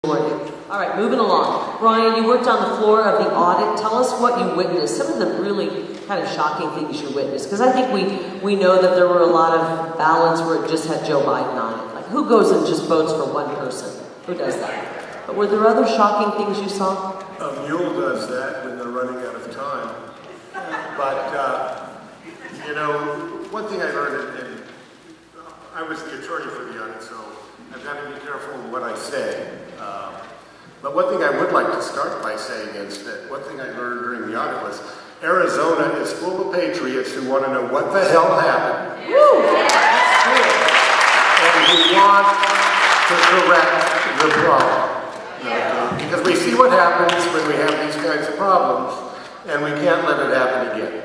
All right, moving along. Brian, you worked on the floor of the audit. Tell us what you witnessed, some of the really kind of shocking things you witnessed, because I think we know that there were a lot of ballots where it just had Joe Biden on it. Like, who goes and just votes for one person? Who does that? But were there other shocking things you saw? A mule does that when they're running out of time. But, one thing I learned, and I was the attorney for the audit, so I've got to be careful in what I say. But one thing I would like to start by saying is that one thing I learned during the audit was Arizona is full of patriots who want to know what the hell happened. Woo! And who want to correct the problem. Because we see what happens when we have these kinds of problems, and we can't let it happen again.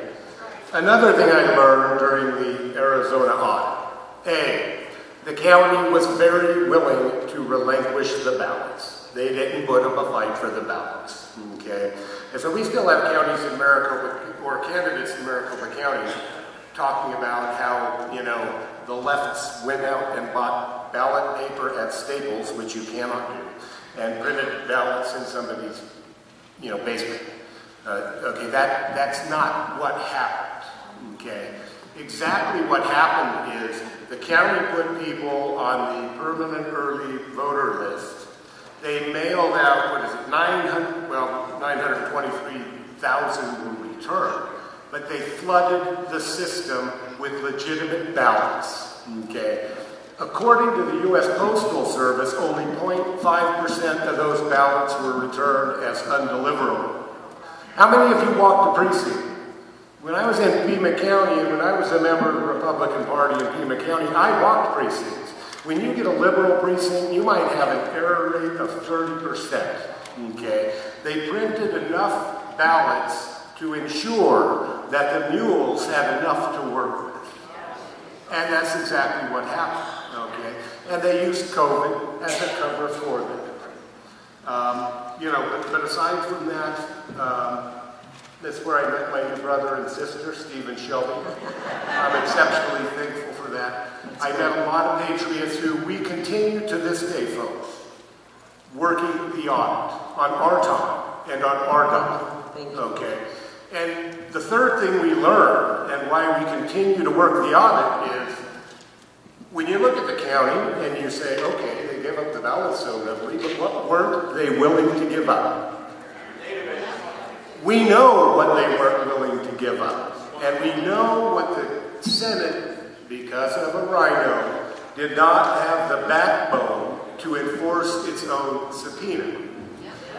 Another thing I learned during the Arizona audit. The county was very willing to relinquish the ballots. They didn't put up a fight for the ballots, okay? And so we still have counties in Maricopa, or candidates in Maricopa County, talking about how, the lefts went out and bought ballot paper at Staples, which you cannot do, and printed ballots in somebody's, basement. That's not what happened, okay? Exactly what happened is the county put people on the permanent early voter list. They mailed out, 923,000 were returned, but they flooded the system with legitimate ballots, okay? According to the U.S. Postal Service, only 0.5% of those ballots were returned as undeliverable. How many of you walked a precinct? When I was in Pima County, and when I was a member of the Republican Party in Pima County, I walked precincts. When you get a liberal precinct, you might have an error rate of 30%, okay? They printed enough ballots to ensure that the mules had enough to work with. And that's exactly what happened, okay? And they used COVID as a cover for them. But aside from that, that's where I met my new brother and sister, Steve and Shelby. I'm exceptionally thankful for that. I met a lot of patriots who we continue to this day, folks, working the audit on our time and on our dime. Okay. And the third thing we learned and why we continue to work the audit is when you look at the county and you say, okay, they gave up the ballots so readily, but what weren't they willing to give up? We know what they weren't willing to give up. And we know what the Senate, because of a rhino, did not have the backbone to enforce its own subpoena.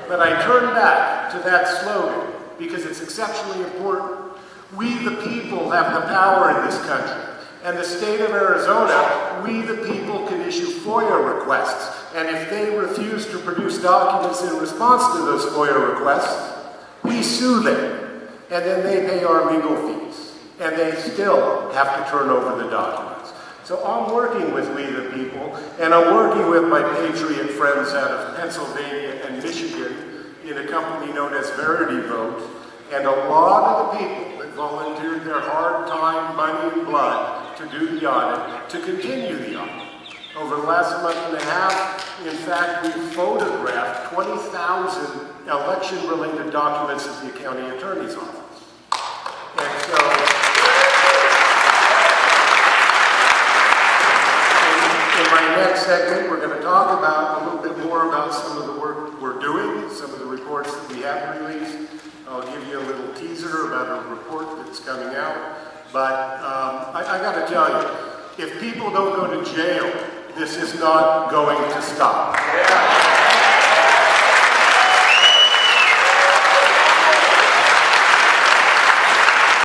But I turn back to that slogan because it's exceptionally important. We the people have the power in this country. And the state of Arizona, we the people can issue FOIA requests. And if they refuse to produce documents in response to those FOIA requests, we sue them, and then they pay our legal fees, and they still have to turn over the documents. So I'm working with we the people, and I'm working with my patriot friends out of Pennsylvania and Michigan in a company known as Vertity, and a lot of the people that volunteered their hard time, money, and blood to do the audit, to continue the audit. Over the last month and a half, in fact, we photographed 20,000 election-related documents at the county attorney's office. And so, in my next segment, we're going to talk about a little bit more about some of the work we're doing, some of the reports that we have released. I'll give you a little teaser about a report that's coming out. But I got to tell you, if people don't go to jail, this is not going to stop.